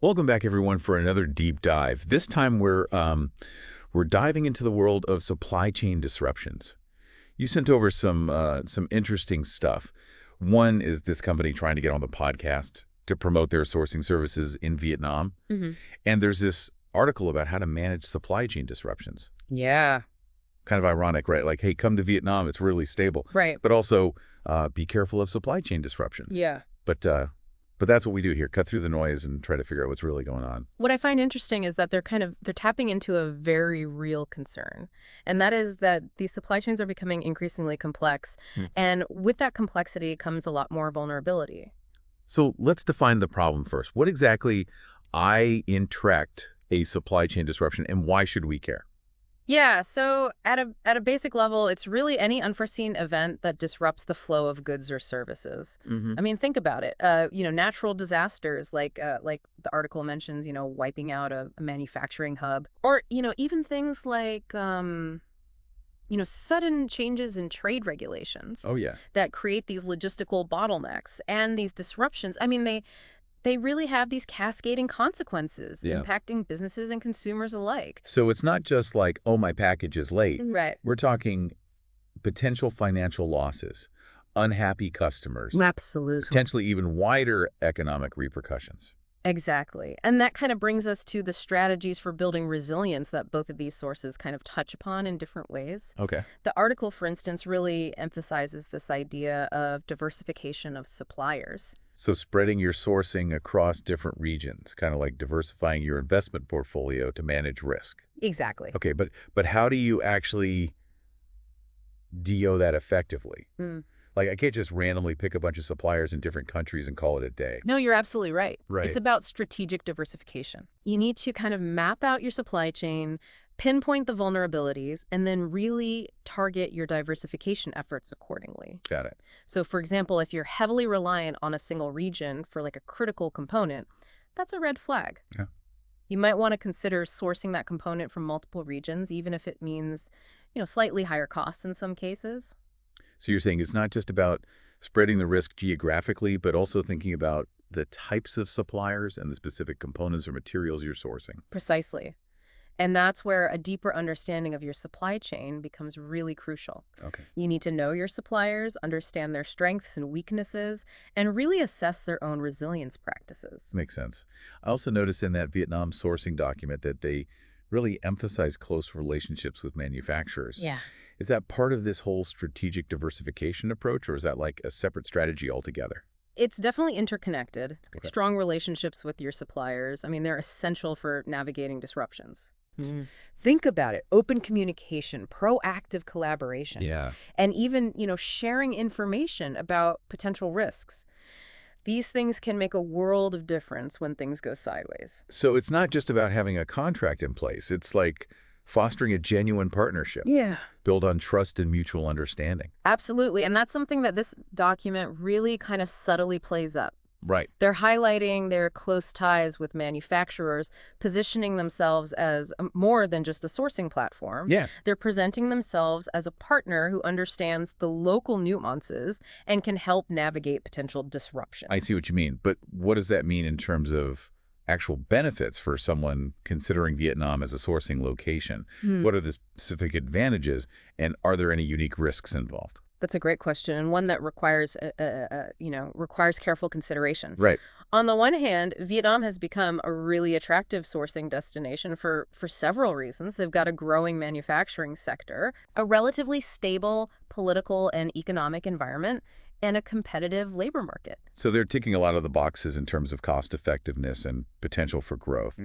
Welcome back, everyone, for another deep dive. This time we're diving into the world of supply chain disruptions. You sent over some interesting stuff. One is this company trying to get on the podcast to promote their sourcing services in Vietnam. hmm And there's this article about how to manage supply chain disruptions. Yeah, Kind of ironic, right? Like, hey, come to Vietnam, it's really stable. right. But also be careful of supply chain disruptions. Yeah. But that's what we do here, cut through the noise and try to figure out what's really going on. What I find interesting is that they're tapping into a very real concern. And that is that these supply chains are becoming increasingly complex. And with that complexity comes a lot more vulnerability. So let's define the problem first. What exactly interact a supply chain disruption, and why should we care? Yeah, so at a basic level, it's really any unforeseen event that disrupts the flow of goods or services. I mean, think about it. Natural disasters like the article mentions, wiping out a manufacturing hub, or even things like sudden changes in trade regulations Oh, yeah. that create these logistical bottlenecks and these disruptions. I mean, they really have these cascading consequences Yeah. impacting businesses and consumers alike. So it's not just like, oh, my package is late. Right. We're talking potential financial losses, unhappy customers, Absolutely. potentially even wider economic repercussions. Exactly. And that kind of brings us to the strategies for building resilience that both of these sources kind of touch upon in different ways. Okay. The article, for instance, really emphasizes this idea of diversification of suppliers. So spreading your sourcing across different regions, kind of like diversifying your investment portfolio to manage risk. Exactly. Okay, but how do you actually DO that effectively? Mm. Like, I can't just randomly pick a bunch of suppliers in different countries and call it a day. No, you're absolutely right. Right. It's about strategic diversification. You need to kind of map out your supply chain, pinpoint the vulnerabilities, and then really target your diversification efforts accordingly. Got it. So, for example, if you're heavily reliant on a single region for like a critical component, that's a red flag. Yeah. You might want to consider sourcing that component from multiple regions, even if it means, slightly higher costs in some cases. So you're saying it's not just about spreading the risk geographically, but also thinking about the types of suppliers and the specific components or materials you're sourcing. Precisely. And that's where a deeper understanding of your supply chain becomes really crucial. Okay. You need to know your suppliers, understand their strengths and weaknesses, and really assess their own resilience practices. Makes sense. I also noticed in that Vietnam sourcing document that they really emphasize close relationships with manufacturers. Yeah. Is that part of this whole strategic diversification approach, or is that like a separate strategy altogether? It's definitely interconnected. Okay. Strong relationships with your suppliers, I mean, they're essential for navigating disruptions. Think about it. Open communication, proactive collaboration, Yeah. and even, sharing information about potential risks. These things can make a world of difference when things go sideways. So it's not just about having a contract in place. It's like fostering a genuine partnership Yeah. built on trust and mutual understanding. Absolutely. And that's something that this document really kind of subtly plays up. Right. They're highlighting their close ties with manufacturers, positioning themselves as more than just a sourcing platform. Yeah. They're presenting themselves as a partner who understands the local nuances and can help navigate potential disruption. I see what you mean. But what does that mean in terms of actual benefits for someone considering Vietnam as a sourcing location? What are the specific advantages, and are there any unique risks involved? That's a great question, and one that requires careful consideration. Right. On the one hand, Vietnam has become a really attractive sourcing destination for several reasons. They've got a growing manufacturing sector, a relatively stable political and economic environment, and a competitive labor market. So they're ticking a lot of the boxes in terms of cost effectiveness and potential for growth.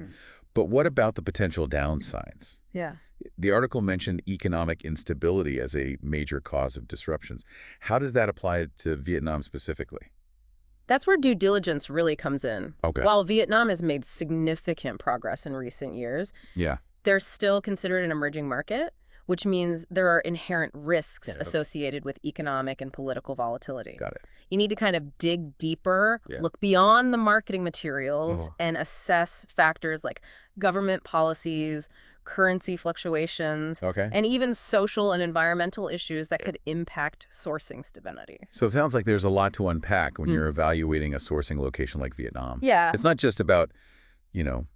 But what about the potential downsides? Yeah. The article mentioned economic instability as a major cause of disruptions. How does that apply to Vietnam specifically? That's where due diligence really comes in. Okay. While Vietnam has made significant progress in recent years, Yeah. they're still considered an emerging market, which means there are inherent risks associated with economic and political volatility. Got it. You need to kind of dig deeper, Yeah. look beyond the marketing materials, and assess factors like government policies, currency fluctuations, Okay. and even social and environmental issues that could impact sourcing stability. So it sounds like there's a lot to unpack when you're evaluating a sourcing location like Vietnam. Yeah. It's not just about you know,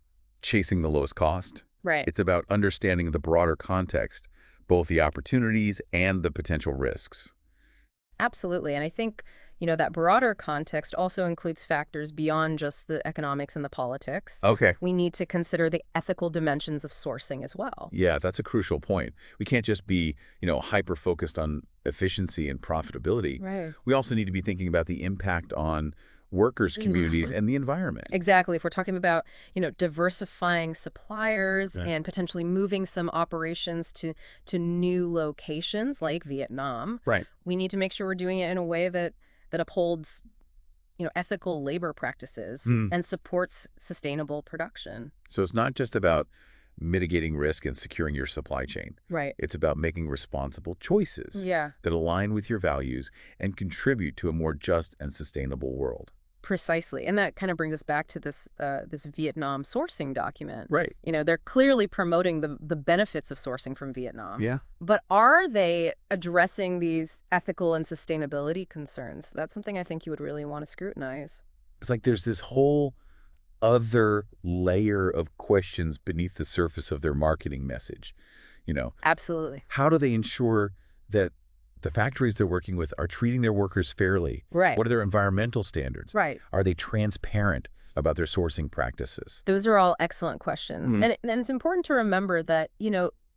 chasing the lowest cost. Right. It's about understanding the broader context, both the opportunities and the potential risks. Absolutely. And I think, that broader context also includes factors beyond just the economics and the politics. Okay. We need to consider the ethical dimensions of sourcing as well. Yeah, that's a crucial point. We can't just be, hyper-focused on efficiency and profitability. Right. We also need to be thinking about the impact on workers, communities, and the environment. Exactly. If we're talking about, diversifying suppliers Yeah. and potentially moving some operations to new locations like Vietnam, Right. we need to make sure we're doing it in a way that upholds, ethical labor practices Mm. and supports sustainable production. So it's not just about mitigating risk and securing your supply chain. Right. It's about making responsible choices Yeah. that align with your values and contribute to a more just and sustainable world. Precisely. And that kind of brings us back to this Vietnam sourcing document. Right. They're clearly promoting the benefits of sourcing from Vietnam. Yeah. But are they addressing these ethical and sustainability concerns? That's something I think you would really want to scrutinize. It's like there's this whole other layer of questions beneath the surface of their marketing message. Absolutely. How do they ensure that the factories they're working with are treating their workers fairly? Right. What are their environmental standards? Right. Are they transparent about their sourcing practices? Those are all excellent questions. Mhm. And it's important to remember that,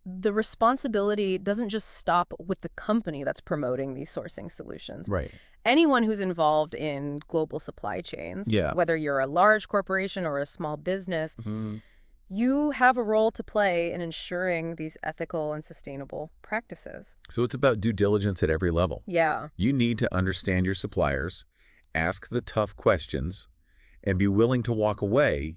the responsibility doesn't just stop with the company that's promoting these sourcing solutions. Right. Anyone who's involved in global supply chains, Yeah. whether you're a large corporation or a small business, Mhm. you have a role to play in ensuring these ethical and sustainable practices. So it's about due diligence at every level. Yeah, You need to understand your suppliers, ask the tough questions, and be willing to walk away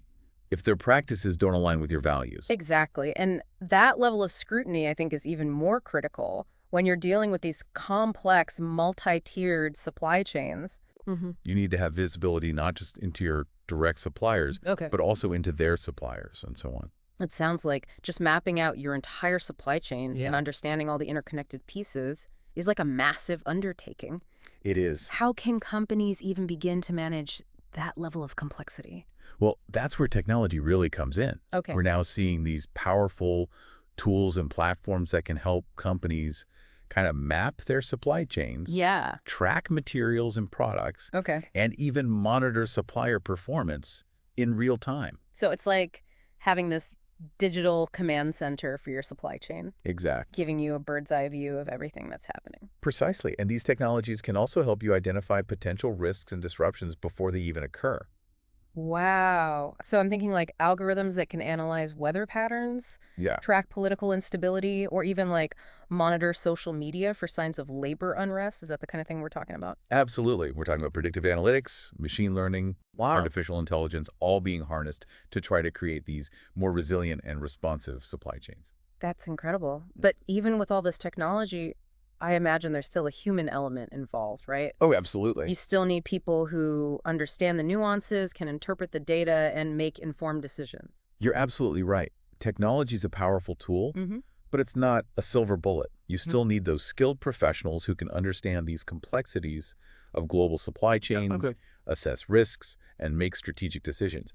if their practices don't align with your values. exactly. And that level of scrutiny, I think, is even more critical when you're dealing with these complex, multi-tiered supply chains. You need to have visibility not just into your direct suppliers, Okay. but also into their suppliers and so on. It sounds like just mapping out your entire supply chain Yeah. and understanding all the interconnected pieces is like a massive undertaking. It is. How can companies even begin to manage that level of complexity? Well, that's where technology really comes in. Okay. We're now seeing these powerful tools and platforms that can help companies kind of map their supply chains, Yeah. track materials and products, Okay. and even monitor supplier performance in real time. So it's like having this digital command center for your supply chain, Exactly. giving you a bird's eye view of everything that's happening. Precisely. And these technologies can also help you identify potential risks and disruptions before they even occur. Wow. So I'm thinking like algorithms that can analyze weather patterns, Yeah. track political instability, or even like monitor social media for signs of labor unrest. Is that the kind of thing we're talking about? Absolutely. We're talking about predictive analytics, machine learning, Wow. artificial intelligence, all being harnessed to try to create these more resilient and responsive supply chains. That's incredible. But even with all this technology, I imagine there's still a human element involved, right? Oh, absolutely. You still need people who understand the nuances, can interpret the data, and make informed decisions. You're absolutely right. Technology is a powerful tool, Mm-hmm. but it's not a silver bullet. You still need those skilled professionals who can understand these complexities of global supply chains, Okay. assess risks, and make strategic decisions.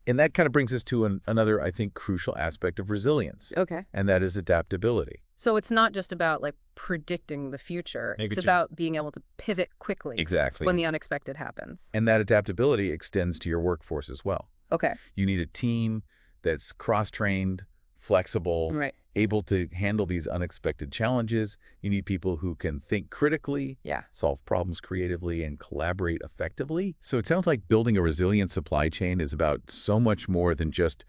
And that kind of brings us to another, I think, crucial aspect of resilience, Okay. and that is adaptability. So it's not just about like predicting the future. Maybe It's ju- about being able to pivot quickly Exactly. when the unexpected happens. And that adaptability extends to your workforce as well. Okay. You need a team that's cross-trained, flexible, Right. able to handle these unexpected challenges. You need people who can think critically, Yeah. solve problems creatively, and collaborate effectively. So it sounds like building a resilient supply chain is about so much more than just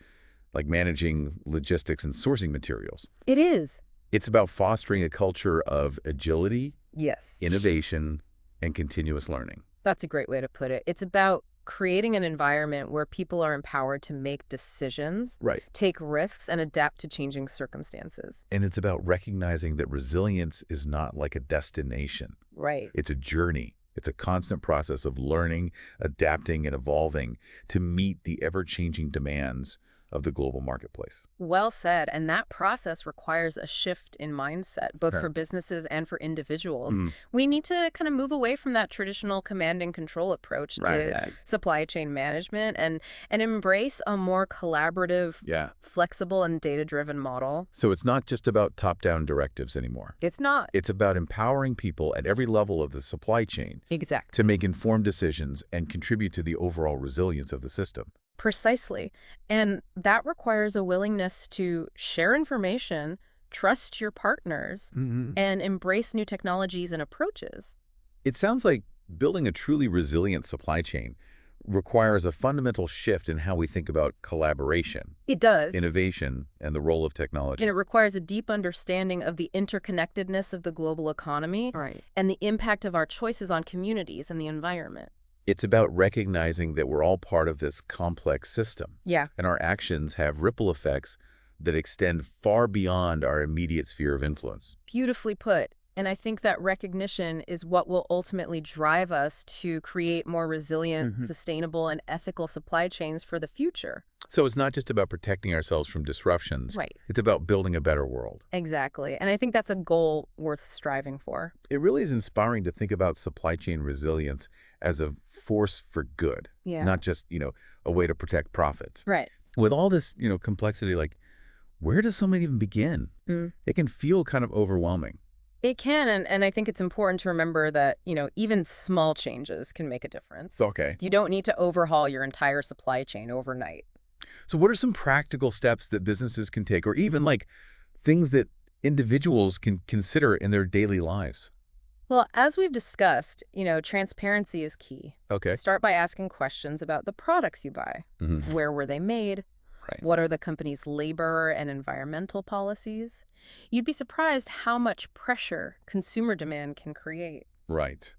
like managing logistics and sourcing materials. It is. It's about fostering a culture of agility, Yes. innovation, and continuous learning. That's a great way to put it. It's about creating an environment where people are empowered to make decisions, Right. take risks, and adapt to changing circumstances. And it's about recognizing that resilience is not like a destination. Right. It's a journey. It's a constant process of learning, adapting, and evolving to meet the ever-changing demands of the global marketplace. Well said. And that process requires a shift in mindset, both Sure. for businesses and for individuals. Mm, We need to kind of move away from that traditional command and control approach to right. supply chain management and embrace a more collaborative, Yeah. flexible, and data-driven model. So it's not just about top-down directives anymore. It's not. It's about empowering people at every level of the supply chain Exact. to make informed decisions and contribute to the overall resilience of the system. Precisely. And that requires a willingness to share information, trust your partners, Mm-hmm. and embrace new technologies and approaches. It sounds like building a truly resilient supply chain requires a fundamental shift in how we think about collaboration, It does. innovation, and the role of technology. And it requires a deep understanding of the interconnectedness of the global economy Right. and the impact of our choices on communities and the environment. It's about recognizing that we're all part of this complex system, Yeah. and our actions have ripple effects that extend far beyond our immediate sphere of influence. Beautifully put. And I think that recognition is what will ultimately drive us to create more resilient, sustainable, and ethical supply chains for the future. So it's not just about protecting ourselves from disruptions. Right. It's about building a better world. Exactly. And I think that's a goal worth striving for. It really is inspiring to think about supply chain resilience as a force for good, Yeah. not just, a way to protect profits. Right. With all this, complexity, like, where does someone even begin? Mm. It can feel kind of overwhelming. It can, and I think it's important to remember that, even small changes can make a difference. Okay. You don't need to overhaul your entire supply chain overnight. So what are some practical steps that businesses can take, or even like things that individuals can consider in their daily lives? Well, as we've discussed, transparency is key. Okay. Start by asking questions about the products you buy. Mm-hmm. Where were they made? Right. What are the company's labor and environmental policies? You'd be surprised how much pressure consumer demand can create. Right.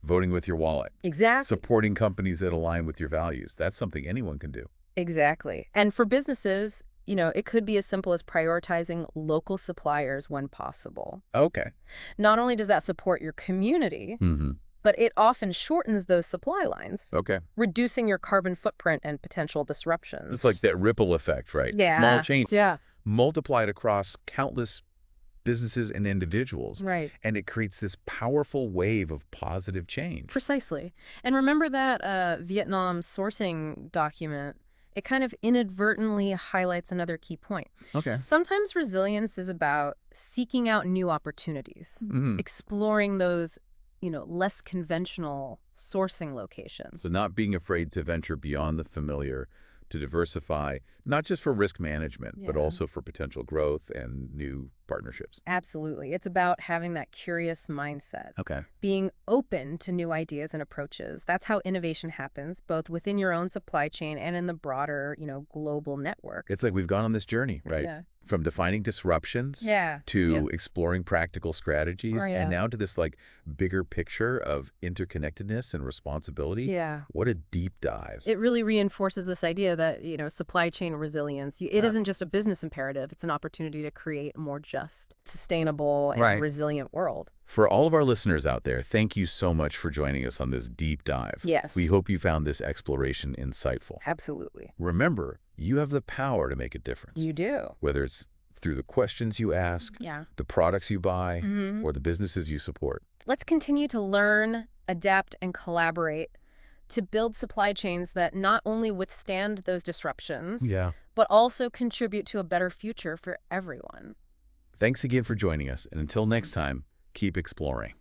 Voting with your wallet. Exactly. Supporting companies that align with your values. That's something anyone can do. Exactly. And for businesses, it could be as simple as prioritizing local suppliers when possible. Okay. Not only does that support your community, Mm-hmm. but it often shortens those supply lines, Okay. reducing your carbon footprint and potential disruptions. It's like that ripple effect, right? Yeah. Small change Yeah. multiplied across countless businesses and individuals. Right. And it creates this powerful wave of positive change. Precisely. And remember that Vietnam sourcing document, it kind of inadvertently highlights another key point. Okay. Sometimes resilience is about seeking out new opportunities, Mm-hmm. exploring those, less conventional sourcing locations. So not being afraid to venture beyond the familiar, to diversify, not just for risk management, but Yeah. also for potential growth and new partnerships. Absolutely. It's about having that curious mindset, Okay. being open to new ideas and approaches. That's how innovation happens, both within your own supply chain and in the broader, global network. It's like we've gone on this journey, right? Yeah. From defining disruptions Yeah. to exploring practical strategies, Right, and yeah. now to this like bigger picture of interconnectedness and responsibility. Yeah. What a deep dive. It really reinforces this idea that, supply chain resilience, it isn't just a business imperative. It's an opportunity to create a more just, sustainable, and Right. resilient world. For all of our listeners out there, thank you so much for joining us on this deep dive. Yes. We hope you found this exploration insightful. Absolutely. Remember, you have the power to make a difference, You do. whether it's through the questions you ask, Yeah. the products you buy, Mhm. or the businesses you support. Let's continue to learn, adapt, and collaborate to build supply chains that not only withstand those disruptions, Yeah. but also contribute to a better future for everyone. Thanks again for joining us, and until next time, keep exploring.